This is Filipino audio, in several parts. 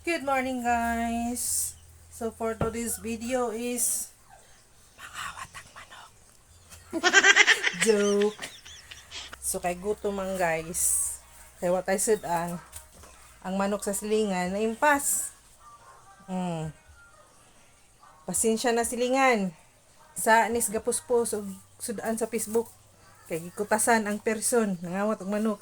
Good morning guys. So for today's video is mangawat ang manok. Joke. So kay gutom man guys. Kay what I said ang manok sa silingan na impas. Pasensya na silingan. Sa anis gapuspos og sudan sa Facebook. Kay gikutasan ang person nangawat ang manok.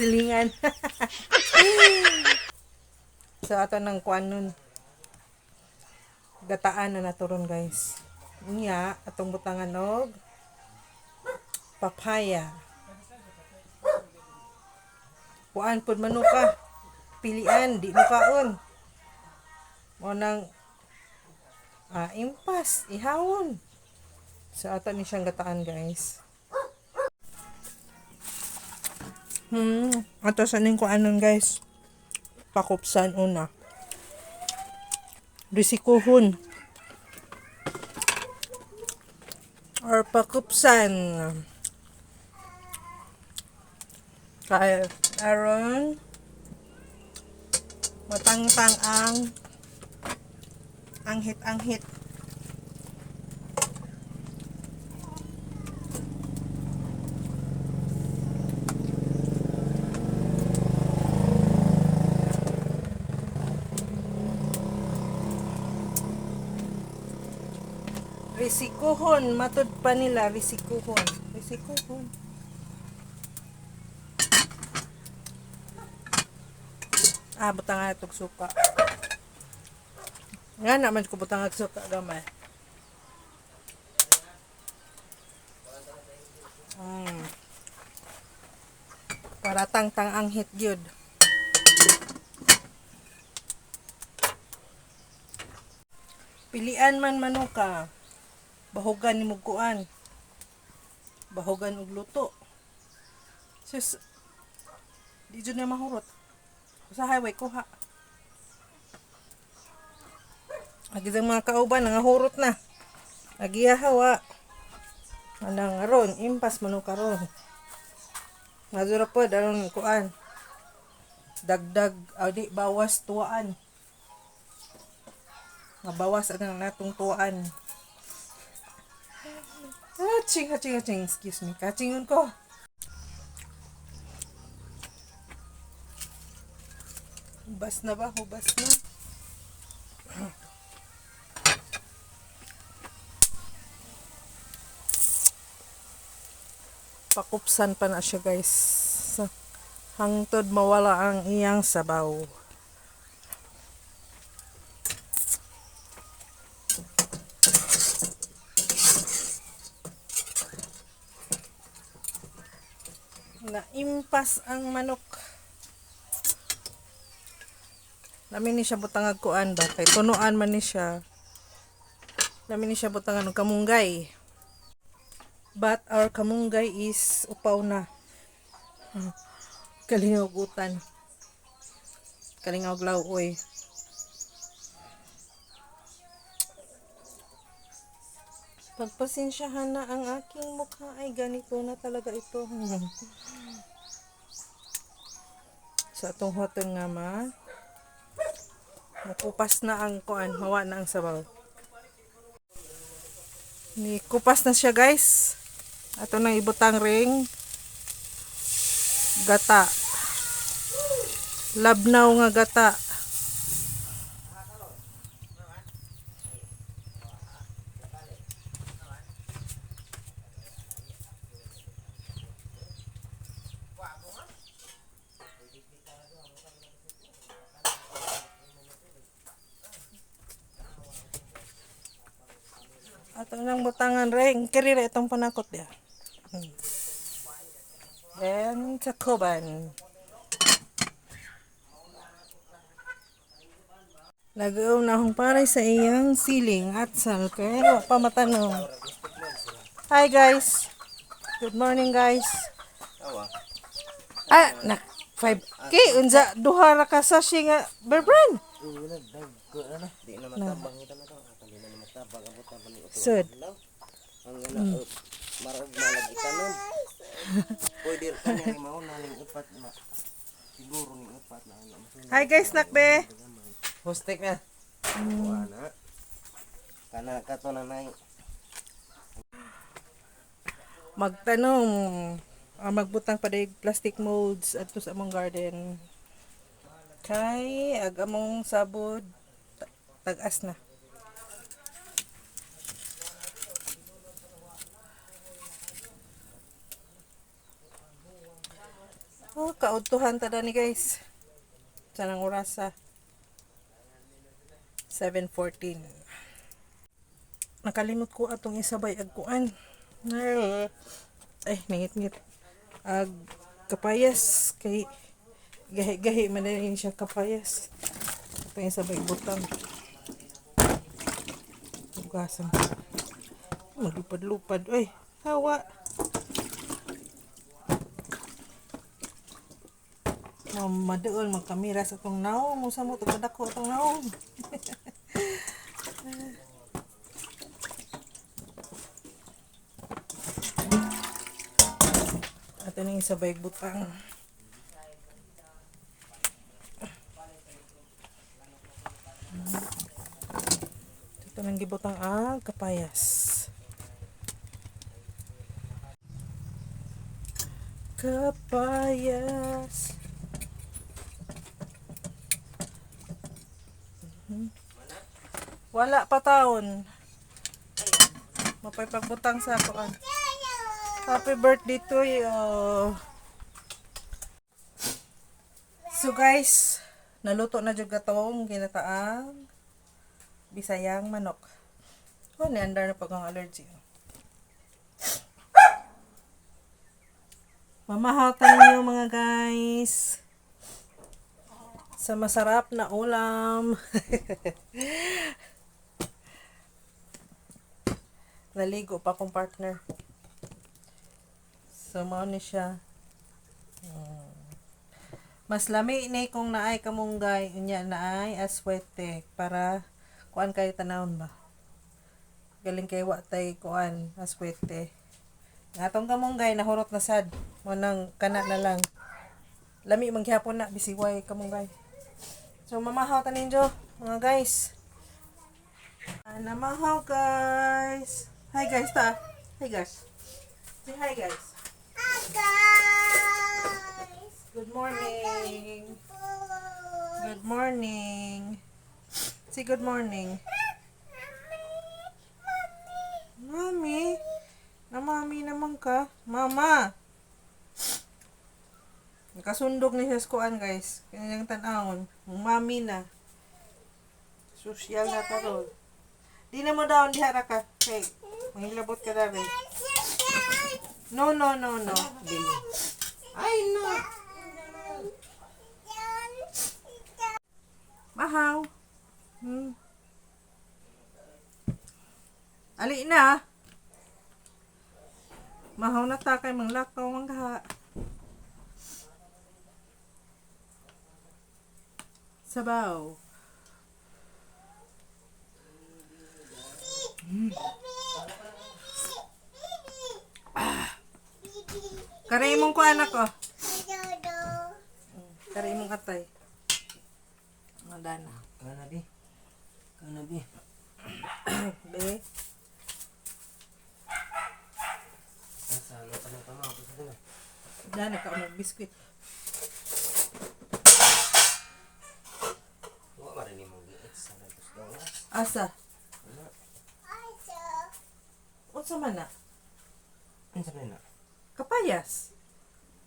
Silingan. So ato nang kuan nun. Gataan na naturon guys. Unya atong butangan og papaya. Kuan pud manuka. Pilian di mo kaon. Mo nang impas ihawon. So ato ni siyang gataan guys. Ato sa ning kuanon guys. Pakupsan una. Risikuhon. Or pakupsan. Kaya aron matangtang ang anghit-anghit. Risikuhon, matud pa nila, risikuhon. Risikuhon. Butang nga itong suka. Nga naman ko butang nga suka gamay. Para tang-tang ang hit gyud. Pilian man manuka. Bahugan ni muguan. Bahugan og luto. Sus, di dyan na mahurot. Sa highway, kuha. Agad ang mga kauban, nangahurot na. Agiyahawa. Anang aron, impas manuka ron. Nazura po, aron kuan. Dagdag, di bawas tuwaan. Bawas ang natong tuwaan. Haching. Excuse me. Kachingon ko. Hubas na ba? Hubas na. Pakupsan pa na siya guys. Hangtod mawala ang iyang sabaw. Naimpas ang manok. Namin ni siya butangag kuan ba kay tunuan man ni siya. Namin ni siya butangan og kamunggay. But our kamunggay is upaw na. Kalingaw gutan. Kalingaw glauoy. Pagpasensyahan na ang aking mukha ay ganito na talaga ito. Sa atong hoton nga nakupas na ang kuan, hawa na ang sabaw. Ni kupas na siya guys. Ato nang ibutang ring gata. Labnaw nga gata. Ato nang butangan ring kirira itong panakot dia. Then sa kuban. Lagaw na akong paray sa iyang siling at sal kaya pa matanong. Hi guys. Good morning guys. Nak 5K unsa duha ra ka sa nga berbrand. Di na matabang ito na ito. Kanina na matabang ang butang pa ni ito. Sud. Ang marog malagitan nun. Pwede rin kanya ni mauna ning upat na. Siguro ning upat na. Hi guys, nakbe. Hostek na. Wala. Kana kato na nay. Magtanong, magbutang pa dahil plastic molds at sa among garden. Kay, among sabod, tag-as na. Oh, kautuhan tada ni guys. Sanang orasa. 7:14. Nakalimot ko atong isabay agkuan. Ay, nangit-ngit. Ag kapayas kay gahi-gahi man din siya kapayas. Ito yung sabay butang. Tugasan. Maglupad-lupad. Uy, hawa. Maduol magkamera sa itong naong. Musa mo itong kadako itong naong. Ito na yung sabay butang. Ito nang gibutang kapayas. Kapayas. Wala pa taon. Mapay pagbutang sa ako. Happy birthday to you. So guys, naluto na jud gatong ginataang Bisayang manok. Oh, niandar na pag ang allergy. Mamahatan niyo mga guys sa masarap na ulam. Naligo pa akong partner. So, mao ni siya. Mas lami ni kung naay kamunggay, unya naay aswete para kuan kay tanawon ba. Galing kay wa tay kuan aswete. Atong kamunggay nahurot na sad. Mo nang kana na lang. Lami man gyapon na bisiway kamunggay. So mamahaw ta ninyo mga guys. Namahaw guys. Hi guys ta. Hi guys. Say hi guys. Hi guys! Good morning. Good morning. Say good morning. Mami. Na mami naman ka. Mama. Nakasundog ni siya sa kuan guys. Kanyang tanawon. Mami na. Social na tarol. Di na mo daw dihara ka. Okay. Manghilabot ka dari. No, no, no, no. Dili. Ay, no. Mahaw. Ali na. Mahaw na ta kay manglakaw mangha. Sabaw. Karay mong ko anak ko. Karay mong atay. Madana. Kana bi. Kana bi. Be. Asa ano pa nang tama ko sa dala. Dana ka unang biskwit. Wa marini mo gi sa natos daw. Asa? Ano? Unsa man na? Unsa na? Kapayas.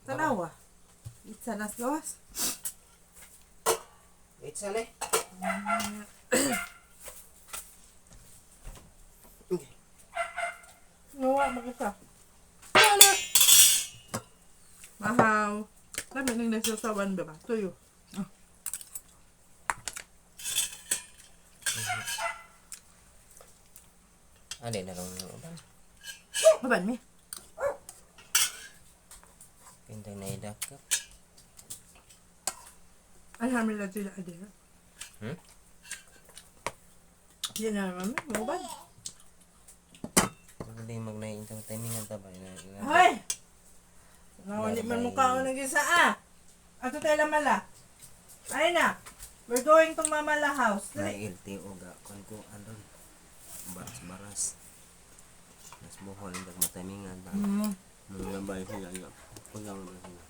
Tanawa. Itsa nas gawas. Wait sale. Nawa makita. Wala. Mahaw. Lami nang nagsasawan ba ba? Tuyo. Ano na lang uban. Baban mi. Pintay na idakap. Alhamdulillah tidak ada. Yan na mami. Baban. Hindi magnain sa timing ang tabay na. Hoy! Nawali man mukha ko nag-isa Ato tayo lamala. Ay na. We're going to Mamala house. May LTO ga kon ko andon. Baras-baras. Mas buhol ndag matamingan ba. Mga bay sila nga. Kulang ba sila.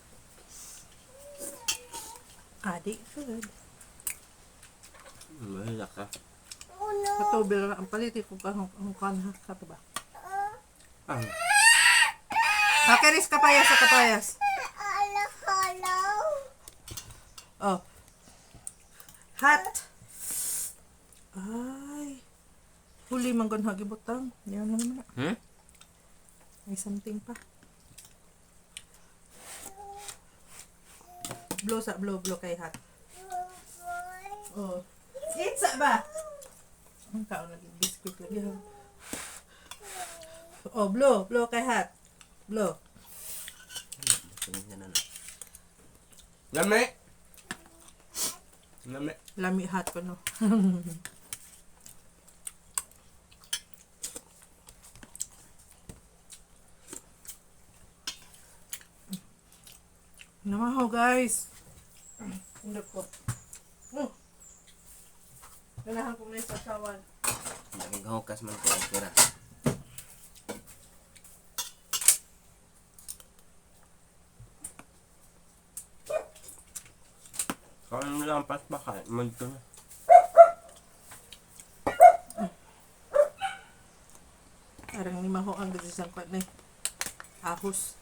Adi, good. Mahila ka. Katubil ang paliti ko ka ang kanha kato ba. Ah, Kakeris kapayas sa kapayas. Oh. Hot. Ay. Huli manggon hagibutang. Yan na naman. May something pa. Blow sa blow kay hot. Oh. Itsa ba? Ang kaon lagi biscuit lagi ha. Oh, blow kay hot. Blow. tingnan na. Lami. Lami. Lami hot ko no. Namahaw guys. Hindi ko. Ganahan ko na yung sasawan. Laging hukas man ko ang pira. Kung ano lang pas baka, magto na. Parang ni maho ang gasisang pa na ahos.